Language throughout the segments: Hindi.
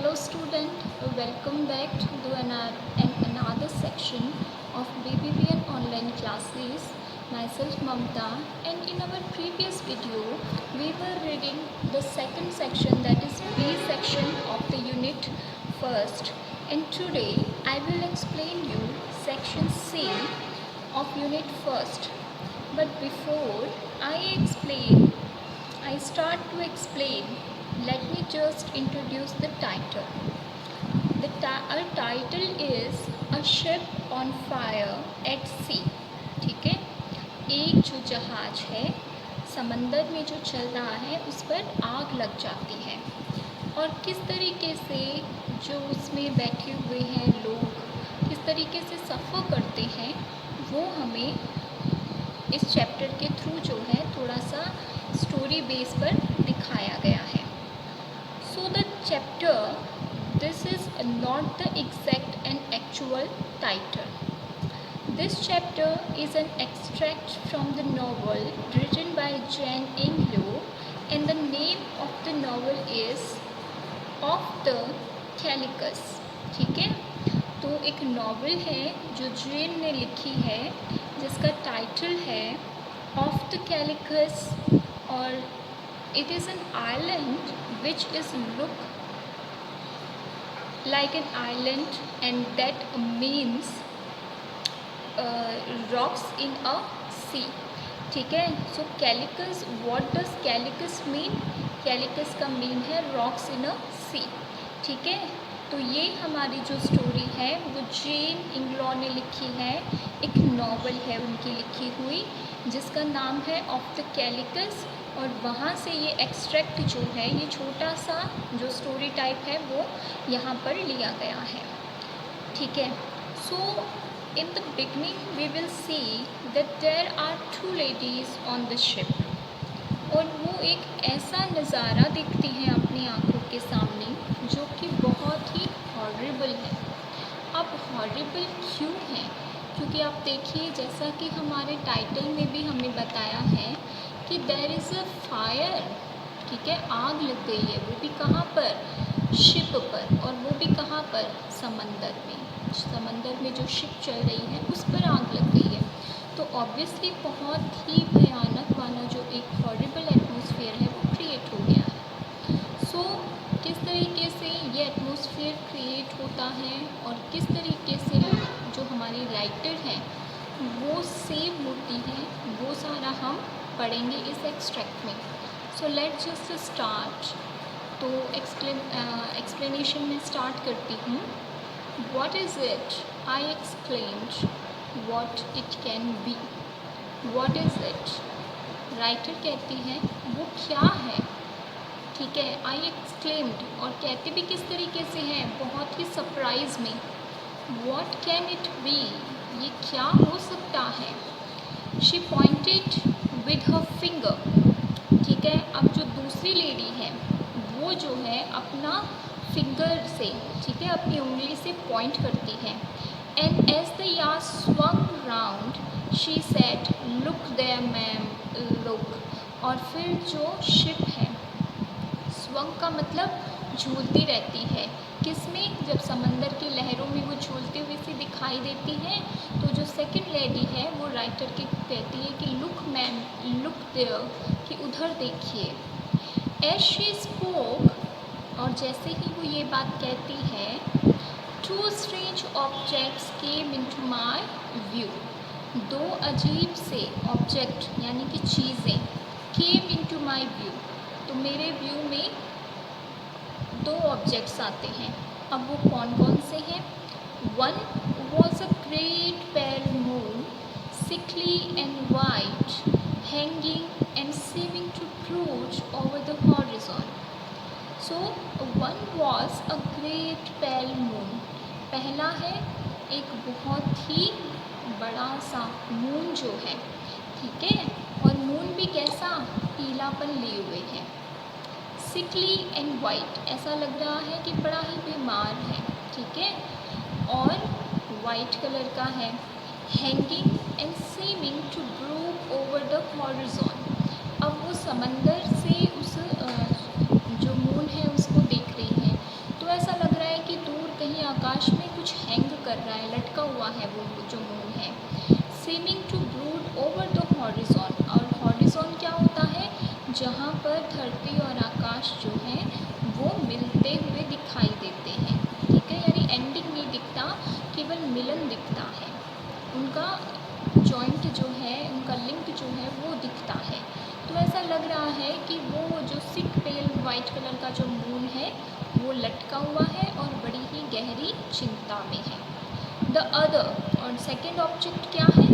Hello student, welcome back to another section of BBVN online classes. Myself Mamta, and in our previous video we were reading the second section, that is B section of the unit first, and today I will explain you section C of unit first. But before I start to explain, let me just introduce the title. Our title is A Ship on Fire at Sea. ठीक है, एक जो जहाज है समंदर में जो चल रहा है उस पर आग लग जाती है, और किस तरीके से जो उसमें बैठे हुए हैं लोग किस तरीके से सफ़र करते हैं वो हमें इस चैप्टर के थ्रू जो है थोड़ा सा स्टोरी बेस पर दिखाया गया है. So the chapter, this is not the exact and actual title. This chapter is an extract from the novel written by Jane Inglo, and the name of the novel is Of the Calicus. ठीक है, तो एक नॉवल है जो जेन ने लिखी है जिसका टाइटल है ऑफ द कैलिकस, और it is an island which is look like an island, and that means rocks in a sea. ठीक है, सो कैलिकस, व्हाट डज कैलिकस मीन? कैलिकस का मीन है रॉक्स इन अ सी. ठीक है, तो ये हमारी जो स्टोरी है वो जेन इंग्लॉ ने लिखी है, एक नॉवल है उनकी लिखी हुई जिसका नाम है ऑफ द कैलिकस, और वहाँ से ये एक्सट्रैक्ट जो है, ये छोटा सा जो स्टोरी टाइप है वो यहाँ पर लिया गया है. ठीक है, so in the beginning we will see that there are two ladies on the ship, और वो एक ऐसा नज़ारा देखती हैं अपनी आँखों के सामने जो कि बहुत ही हॉरिबल है. अब हॉरिबल क्यों है? क्योंकि आप देखिए, जैसा कि हमारे टाइटल में भी हमें बताया है कि देयर इज़ अ फायर. ठीक है, आग लग गई है, वो भी कहाँ पर? शिप पर, और वो भी कहाँ पर? समंदर में. समंदर में जो शिप चल रही है उस पर आग लग गई है. तो ऑब्वियसली बहुत ही भयानक वाला जो एक हॉरिबल एटमॉस्फेयर है वो क्रिएट हो गया है. सो किस तरीके से ये एटमॉस्फेयर क्रिएट होता है और किस तरीके से जो हमारी राइटर हैं वो सेव होती है, वो सारा हम पढ़ेंगे इस एक्सट्रैक्ट में. So let's just start. तो एक्सप्लेनेशन में स्टार्ट करती हूँ. What is it? I explained what it can be. What is it? Writer कहती है वो क्या है. ठीक है, आई एक्सक्लेम्ड, और कहते भी किस तरीके से हैं, बहुत ही सरप्राइज में. What can it be? ये क्या हो सकता है? She pointed with her finger. ठीक है, अब जो दूसरी लेडी है वो जो है अपना फिंगर से, ठीक है, अपनी उंगली से पॉइंट करती है. And as the yard swung round she said, look there ma'am, look. और फिर जो शिप है, स्वंग का मतलब झूलती रहती है. किसमें? जब समंदर की लहरों में वो झूलती हुई सी दिखाई देती है, तो जो सेकंड लेडी है वो राइटर की कहती है कि लुक मैम, लुक देयर, कि उधर देखिए. एज शी स्पोक, और जैसे ही वो ये बात कहती है, two strange objects came into my view. दो अजीब से ऑब्जेक्ट यानी कि चीज़ें, केम इनटू माय व्यू, तो मेरे व्यू में दो ऑब्जेक्ट्स आते हैं. अब वो कौन कौन से हैं? One was a great pale moon, sickly and white, hanging and seeming to brood over the horizon. So one was a great pale moon. पहला है एक बहुत ही बड़ा सा मून जो है. ठीक है, और मून भी कैसा? पीलापन लिए हुए है. सिकली एंड वाइट, ऐसा लग रहा है कि बड़ा ही बीमार है. ठीक है, और वाइट कलर का है. Hanging and seeming to brood over the horizon. अब वो समंदर से उस जो मून है उसको देख रही है, तो ऐसा कर रहा है, लटका हुआ है वो जो मून है। Seeming to brood over the horizon, और हॉरिजॉन क्या होता है, जहाँ पर धरती और आकाश जो है वो मिलते हुए दिखाई देते हैं, ठीक है, यानी एंडिंग नहीं दिखता, केवल मिलन दिखता है, उनका जॉइंट जो है, उनका लिंक जो है वो दिखता है। तो ऐसा लग रहा है कि वो जो सिक पेल वाइट कलर का जो मून है वो लटका हुआ है और बड़ी ही गहरी चिंता में है। द अदर, और सेकेंड ऑब्जेक्ट क्या है,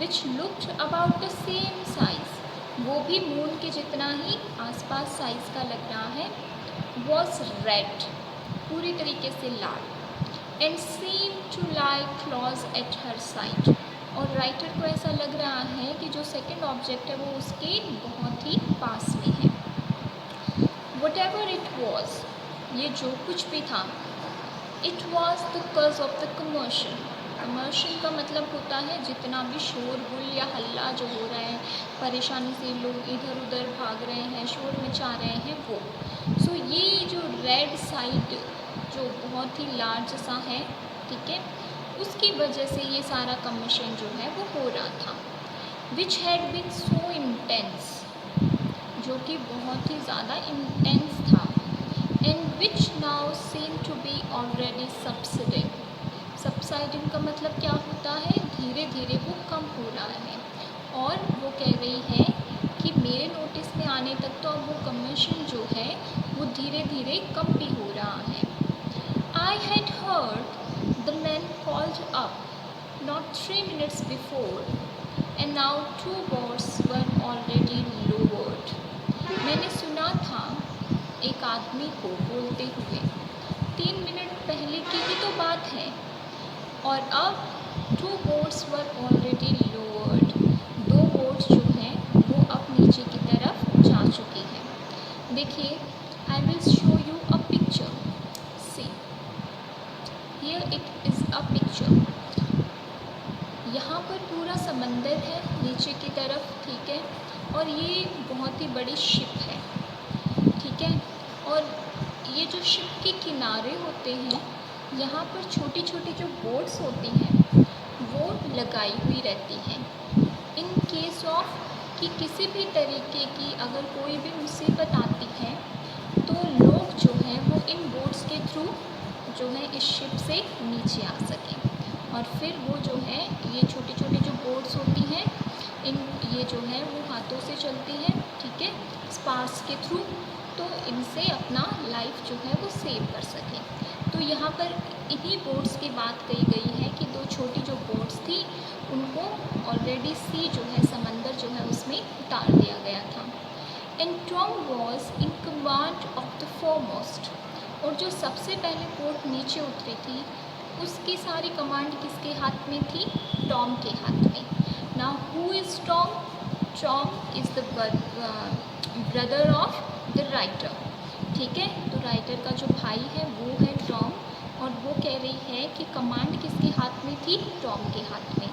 which looked about the same size, वो भी मून के जितना ही आसपास साइज का लग रहा है, वॉज रेड, पूरी तरीके से लाल, and seem to lie close at her side, और राइटर को ऐसा लग रहा है कि जो सेकेंड ऑब्जेक्ट है वो उसके बहुत ही पास में है। वट एवर इट वॉज, ये जो कुछ भी था, इट वॉज द कज ऑफ द कमर्शियल, कमर्शियल का मतलब होता है जितना भी शोरगुल या हल्ला जो हो रहा है, परेशानी से लोग इधर उधर भाग रहे हैं, शोर मचा रहे हैं, वो सो ये जो रेड साइड जो बहुत ही लार्ज सा है, ठीक है, उसकी वजह से ये सारा कमीशन जो है वो हो रहा था। Which had been so intense, जो कि बहुत ही ज़्यादा इंटेंस था, and which now seem to be already subsiding, subsiding का मतलब क्या होता है, धीरे धीरे वो कम हो रहा है, और वो कह रही है कि मेरे नोटिस में आने तक तो अब वो कमीशन जो है वो धीरे धीरे कम भी हो रहा है। I had heard the men called up not 3 minutes before, and now 2 boats were already lowered. मैंने सुना था एक आदमी को बोलते हुए, 3 मिनट पहले की ही तो बात है, और अब 2 boats were already lowered, 2 boats जो हैं वो अब नीचे की तरफ जा चुकी हैं। देखिए, I will show you a picture. See, here it is a picture. यहाँ पर पूरा समंदर है नीचे की तरफ, ठीक है, और ये बहुत ही बड़ी शिप है, ठीक है, और ये जो शिप के किनारे होते हैं यहाँ पर छोटी छोटी जो बोट्स होती हैं वो लगाई हुई रहती हैं। इन केस ऑफ कि किसी भी तरीके की अगर कोई भी मुसीबत आती है तो लोग जो हैं वो इन बोट्स के थ्रू जो है इस शिप से नीचे आ सकें, और फिर वो जो है ये छोटी छोटी जो बोट्स होती हैं ये जो है वो हाथों से चलती हैं, ठीक है, स्पार्स के थ्रू, तो इनसे अपना लाइफ जो है वो सेव कर सकें। तो यहाँ पर इन्हीं बोट्स की बात कही गई है कि 2 छोटी जो बोट्स थी उनको ऑलरेडी सी जो है समंदर जो है उसमें उतार दिया गया था। And Tom was in command of the foremost, और जो सबसे पहले बोट नीचे उतरी थी उसकी सारी कमांड किसके हाथ में थी, टॉम के हाथ में। Now who is Tom, Tom is the brother of the writer, ठीक है, तो राइटर का जो भाई है वो है टॉम, और वो कह रही है कि कमांड किसके हाथ में थी, टॉम के हाथ में।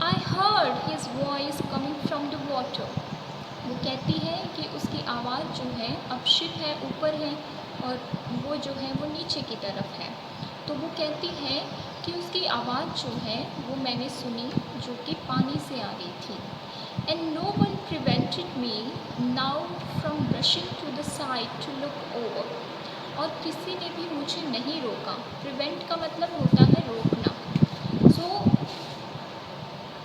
I heard his voice coming from the water, वो कहती है कि उसकी आवाज़ जो है, अब शिप है ऊपर है और वो जो है वो नीचे की तरफ है, तो वो कहती है कि उसकी आवाज़ जो है वो मैंने सुनी जो कि पानी से आ रही थी। And no one prevented me now from rushing to the side to look over, और किसी ने भी मुझे नहीं रोका। प्रिवेंट का मतलब होता है रोकना। सो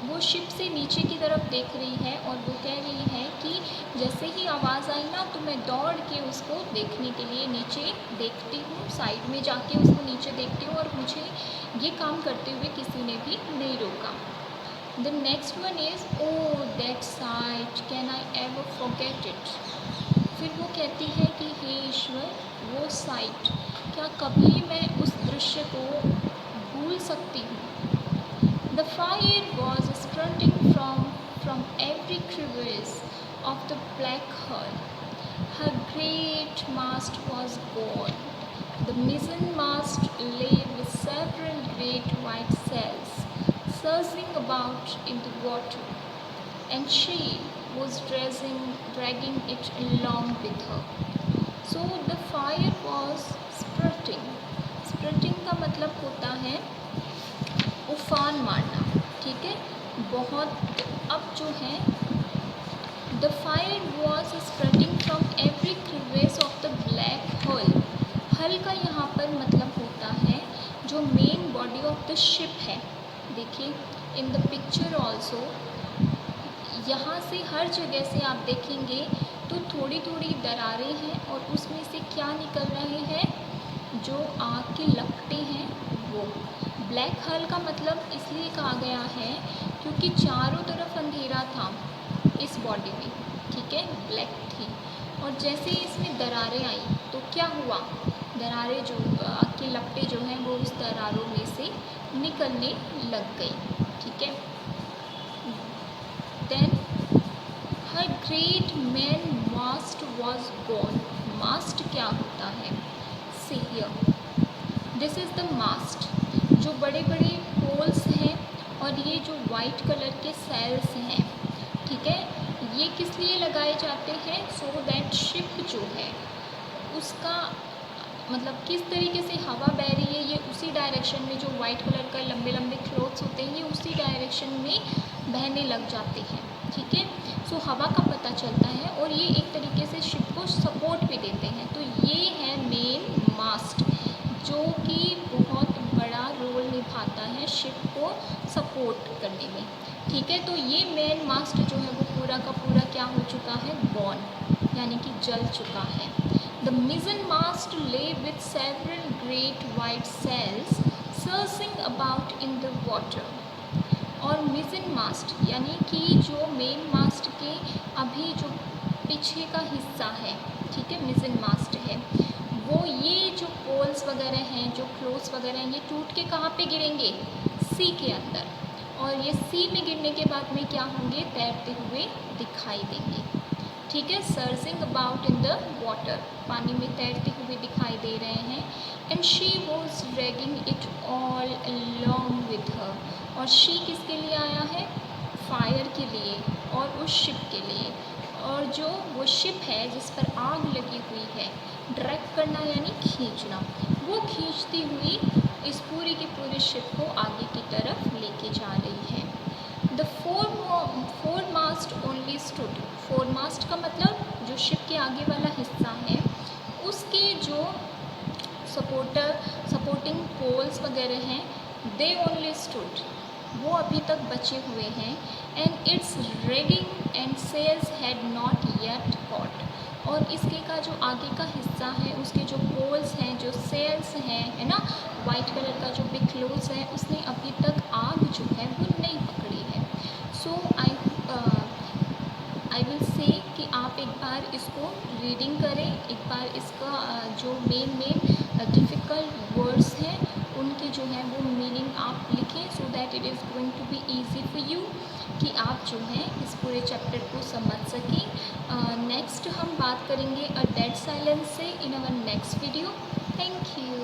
वो शिप से नीचे की तरफ देख रही है और वो कह रही है कि जैसे ही आवाज़ आई ना तो मैं दौड़ के उसको देखने के लिए नीचे देखती हूँ, साइड में जाके उसको नीचे देखती हूँ, और मुझे ये काम करते हुए किसी ने भी नहीं रोका। The next one is oh that sight can I ever forget it, फिर वो कहती है कि हे ईश्वर, वो साइट, क्या कभी मैं उस दृश्य को भूल सकती हूँ। The fire was spurting from every crevice of the black hull. Her great mast was gone. The mizzenmast lay with several great white sails surging about in the water, and she was dragging it along with her. So the fire was spurting. Spurting का मतलब होता है बहुत अब जो है the fire was spreading from every crevice of the black hull. Hull का यहाँ पर मतलब होता है जो main body of the ship है। देखिए इन द पिक्चर ऑल्सो, यहाँ से हर जगह से आप देखेंगे तो थोड़ी थोड़ी दरारें हैं और उसमें से क्या निकल रहे हैं, जो आग की लपटें हैं वो। ब्लैक हल का मतलब इसलिए कहा गया है क्योंकि चारों तरफ अंधेरा था इस बॉडी में, ठीक है, ब्लैक थी। और जैसे ही इसमें दरारें आई तो क्या हुआ, दरारें जो आग की लपटें जो हैं वो उस दरारों में से निकलने लग गई, ठीक है। Then her great main mast was gone. Mast क्या होता है, see here this is the mast. जो बड़े बड़े पोल्स हैं और ये जो वाइट कलर के सेल्स हैं, ठीक है, ये किस लिए लगाए जाते हैं, सो दैट शिप जो है उसका मतलब किस तरीके से हवा बह रही है ये उसी डायरेक्शन में, जो वाइट कलर का लंबे लंबे क्लॉथ्स होते हैं ये उसी डायरेक्शन में बहने लग जाते हैं, ठीक है। सो हवा का पता चलता है और ये एक तरीके से शिप को सपोर्ट भी देते हैं। तो ये है मेन मास्ट जो कि बहुत बड़ा रोल निभाता है शिप को सपोर्ट करने में, ठीक है। तो ये मेन मास्ट जो है वो पूरा का पूरा क्या हो चुका है, गॉन, यानी कि जल चुका है। The mizzenmast lay with several great white sails surging about in the water. और मिजन मास्ट यानी कि जो मेन मास्ट के अभी जो पीछे का हिस्सा है, ठीक है, मिजन मास्ट है वो, ये जो पोल्स वगैरह हैं, जो क्लोथ्स वगैरह हैं, ये टूट के कहाँ पे गिरेंगे, सी के अंदर। और ये सी में गिरने के बाद में क्या होंगे, तैरते हुए दिखाई देंगे, ठीक है। Surging about in the water, पानी में तैरते हुए दिखाई दे रहे हैं। And she was dragging it all along with her. और शी किसके लिए आया है, फायर के लिए और उस शिप के लिए। और जो वो शिप है जिस पर आग लगी हुई है, ड्रैग करना यानी खींचना, वो खींचती हुई इस पूरी की पूरी शिप को आगे की तरफ लेके जा रही है। The foremast only stood. Foremast का मतलब जो शिप के आगे वाला हिस्सा है उसके जो सपोर्टिंग पोल्स वगैरह हैं, दे ओनली स्टूड, वो अभी तक बचे हुए हैं। And its rigging and sails had not yet caught. और इसके का जो आगे का हिस्सा है, उसके जो पोल्स हैं, जो सेल्स हैं, है ना, वाइट कलर का जो बिग क्लोथ्स है, उसने अभी तक आग जो है वो नहीं पकड़ी है। सो आई विल से कि आप एक बार इसको रीडिंग करें, एक बार इसका जो मेन डिफ़िकल्ट वर्ड्स हैं उनके जो है वो मीनिंग आप लिखें, so that it is going to be easy for you, कि आप जो है इस पूरे चैप्टर को समझ सकें। नेक्स्ट हम बात करेंगे अ डेड साइलेंस से in our next video. Thank you.